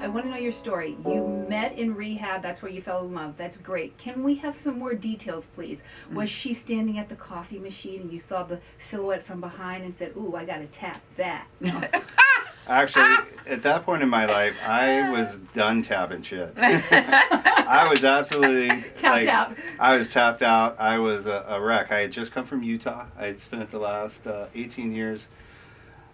I want to know your story. You met in rehab. That's where you fell in love. That's great. Can we have some more details, please? Was she standing at the coffee machine and you saw the silhouette from behind and said, "Ooh, I got to tap that"? No. Actually, at that point in my life, I was done tapping shit. I was absolutely Tapped out. I was tapped out. I was a wreck. I had just come from Utah. I had spent the last 18 years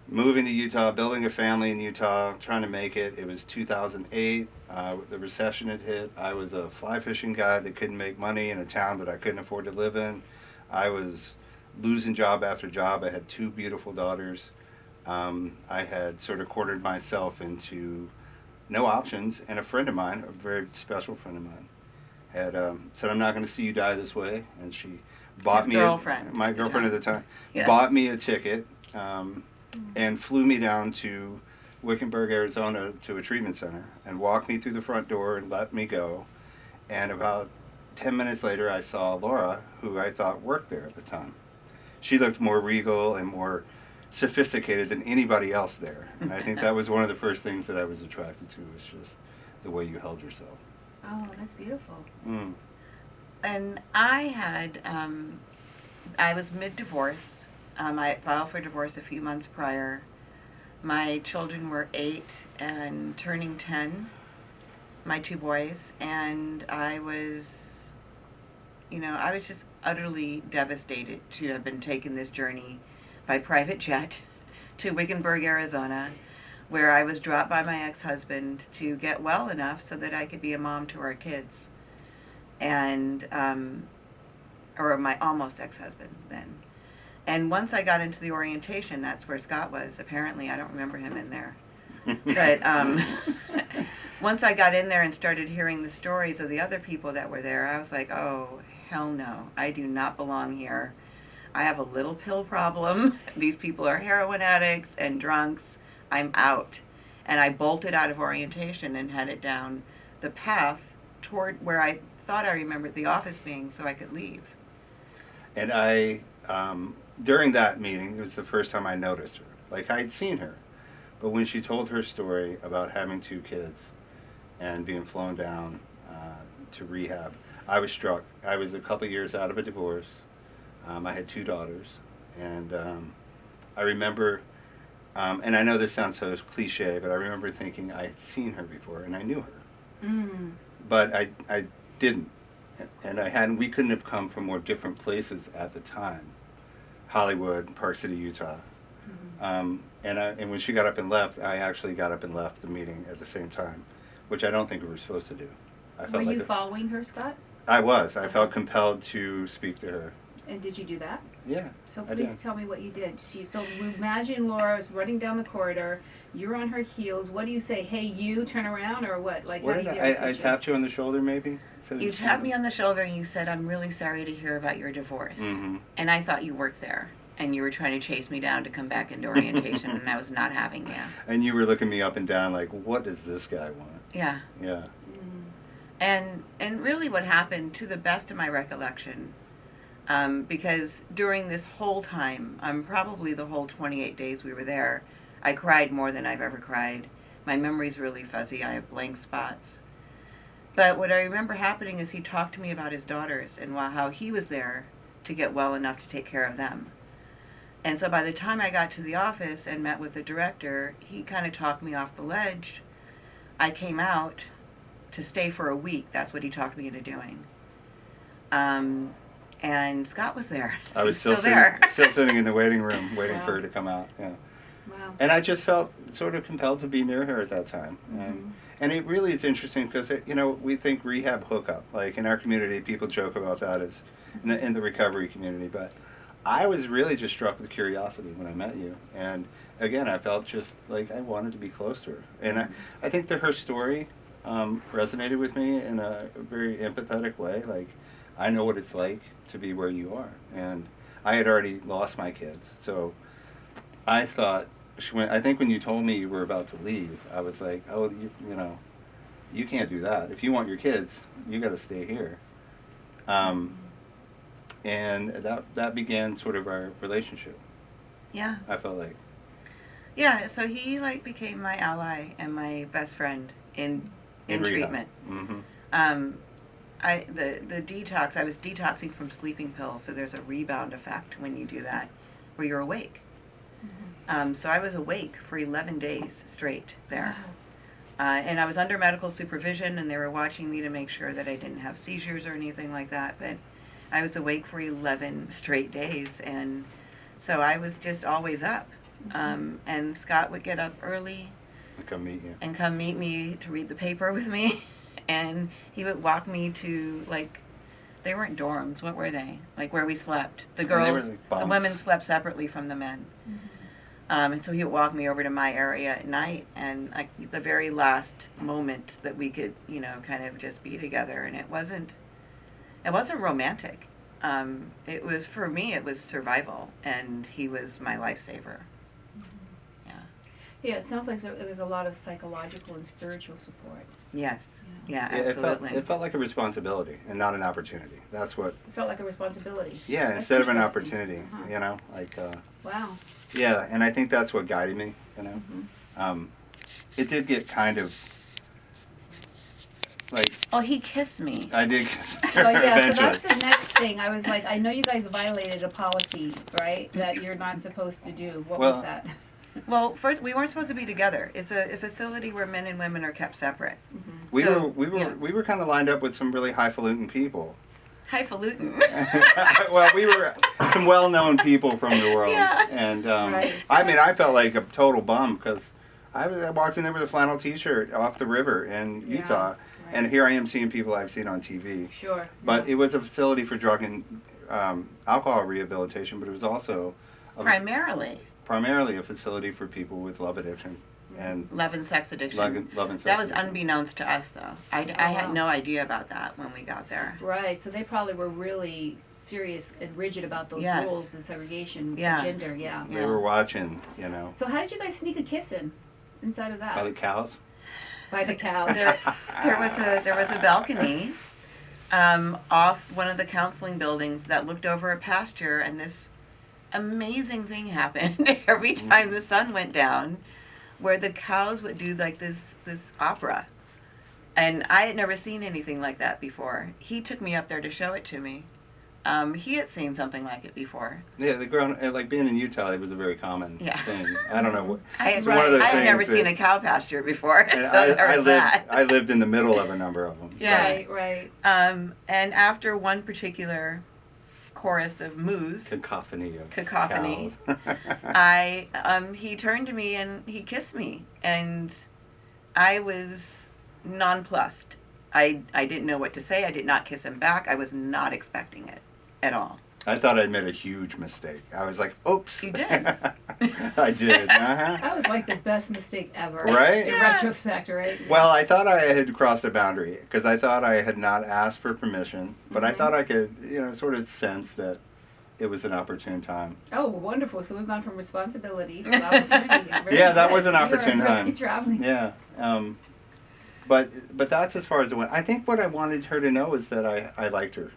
moving to Utah, building a family in Utah, trying to make it. It was 2008. The recession had hit. I was a fly fishing guy that couldn't make money in a town that I couldn't afford to live in. I was losing job after job. I had two beautiful daughters. I had sort of quartered myself into no options, and a friend of mine, a very special friend of mine, had said, "I'm not going to see you die this way," and she bought me my girlfriend at the time, yes, bought me a ticket and flew me down to Wickenburg, Arizona, to a treatment center, and walked me through the front door and let me go. And about 10 minutes later, I saw Laura, who I thought worked there at the time. She looked more regal and more sophisticated than anybody else there. And I think that was one of the first things that I was attracted to, was just the way you held yourself. Oh, that's beautiful. And I had, I was mid-divorce. I filed for divorce a few months prior. My children were 8 and turning 10, my two boys, and I was just utterly devastated to have been taking this journey by private jet to Wickenburg, Arizona, where I was dropped by my ex-husband to get well enough so that I could be a mom to our kids. And, or my almost ex-husband then. And once I got into the orientation, that's where Scott was. Apparently, I don't remember him in there. But once I got in there and started hearing the stories of the other people that were there, I was like, oh, hell no, I do not belong here. I have a little pill problem. These people are heroin addicts and drunks. I'm out. And I bolted out of orientation and headed down the path toward where I thought I remembered the office being so I could leave. And I, during that meeting, it was the first time I noticed her. Like, I had seen her. But when she told her story about having 2 kids and being flown down to rehab, I was struck. I was a couple years out of a divorce. I had 2 daughters, and I remember, and I know this sounds so cliche, but I remember thinking I had seen her before and I knew her, but I didn't, and we couldn't have come from more different places at the time, Hollywood, Park City, Utah, and when she got up and left, I actually got up and left the meeting at the same time, which I don't think we were supposed to do. Were you following her, Scott? I was. I felt compelled to speak to her. And did you do that? Yeah. So please tell me what you did. So imagine Laura is running down the corridor. You're on her heels. What do you say? Hey, you, turn around, or what? Like, what how do you did get I tapped you on the shoulder, maybe? You tapped me on the shoulder and you said, "I'm really sorry to hear about your divorce." Mm-hmm. And I thought you worked there. And you were trying to chase me down to come back into orientation, and I was not having you. And you were looking me up and down like, what does this guy want? Yeah. Yeah. And really what happened, to the best of my recollection, because during this whole time, probably the whole 28 days we were there, I cried more than I've ever cried. My memory's really fuzzy. I have blank spots. But what I remember happening is he talked to me about his daughters and how he was there to get well enough to take care of them. And so by the time I got to the office and met with the director, he kind of talked me off the ledge. I came out to stay for a week. That's what he talked me into doing. And Scott was there. So I was still sitting in the waiting room waiting for her to come out. Yeah. Wow. And I just felt sort of compelled to be near her at that time. And it really is interesting because, we think rehab hookup. Like in our community, people joke about that as in the recovery community. But I was really just struck with curiosity when I met you. And again, I felt just like I wanted to be close to her. And I think that her story resonated with me in a very empathetic way. Like, I know what it's like to be where you are. And I had already lost my kids. So I thought, I think when you told me you were about to leave, I was like, oh, you can't do that. If you want your kids, you got to stay here. And that began sort of our relationship. Yeah. I felt like. Yeah, so he became my ally and my best friend. in rehab. treatment. Mm-hmm. The detox, I was detoxing from sleeping pills, so there's a rebound effect when you do that, where you're awake. So I was awake for 11 days straight there. And I was under medical supervision, and they were watching me to make sure that I didn't have seizures or anything like that, but I was awake for 11 straight days, and so I was just always up. And Scott would get up early I'll come meet you. and come meet me to read the paper with me. And he would walk me to, like, they weren't dorms, what were they? Like where we slept. The And they were girls, like the bunks. women slept separately from the men. And so he would walk me over to my area at night, and like the very last moment that we could, you know, kind of just be together. And it wasn't romantic. It was, for me, it was survival, and he was my lifesaver. Yeah, it sounds like there was a lot of psychological and spiritual support. Yes. Yeah, Yeah, absolutely. it felt like a responsibility and not an opportunity. That's what. It felt like a responsibility. Yeah, That's instead of an interesting. opportunity, Uh-huh. you know, like. Wow. Yeah, and I think that's what guided me. You know, it did get kind of like Oh, he kissed me. I did. Well, yeah, so eventually. that's the next thing. I was like, I know you guys violated a policy, right? That you're not supposed to do. What Well, was that? Well, first, we weren't supposed to be together. It's a facility where men and women are kept separate. We So, were yeah. we were kind of lined up with some really highfalutin people. Highfalutin. Well, we were some well-known people from the world, Yeah. and Right. I mean, I felt like a total bum because I walked in there with a flannel T-shirt off the river in Yeah, Utah, right. and here I am seeing people I've seen on TV. Sure. But yeah. it was a facility for drug and alcohol rehabilitation, but it was also primarily a facility for people with love addiction and Love and sex addiction. love and sex That was addiction. unbeknownst to us, though. I had wow. no idea about that when we got there. Right, so they probably were really serious and rigid about those Yes. rules and segregation, Yeah. gender, yeah. They were watching, you know, So how did you guys sneak a kiss in inside of that? by the cows. By the cows. There was a balcony off one of the counseling buildings that looked over a pasture, and this amazing thing happened every time the sun went down, where the cows would do like this opera. And I had never seen anything like that before. He took me up there to show it to me. He had seen something like it before. Yeah, like being in Utah, it was a very common Yeah. thing. I don't know what. I It's one of those had things never that- seen a cow pasture before, so and there was that. I lived in the middle of a number of them. Yeah. Right, right. And after one particular chorus of moos, Cacophony of Cacophony. cows. he turned to me and he kissed me, and I was nonplussed. I didn't know what to say. I did not kiss him back. I was not expecting it at all. I thought I'd made a huge mistake. I was like, "Oops." You did. I did. Uh-huh. That was like the best mistake ever. Right? In Yeah. retrospect, right? Well, I thought I had crossed a boundary because I thought I had not asked for permission, but I thought I could, you know, sort of sense that it was an opportune time. Oh, wonderful. So we've gone from responsibility to opportunity. Very Yeah, that good. was an You are opportune really time. traveling. Yeah. But that's as far as it went. I think what I wanted her to know is that I liked her.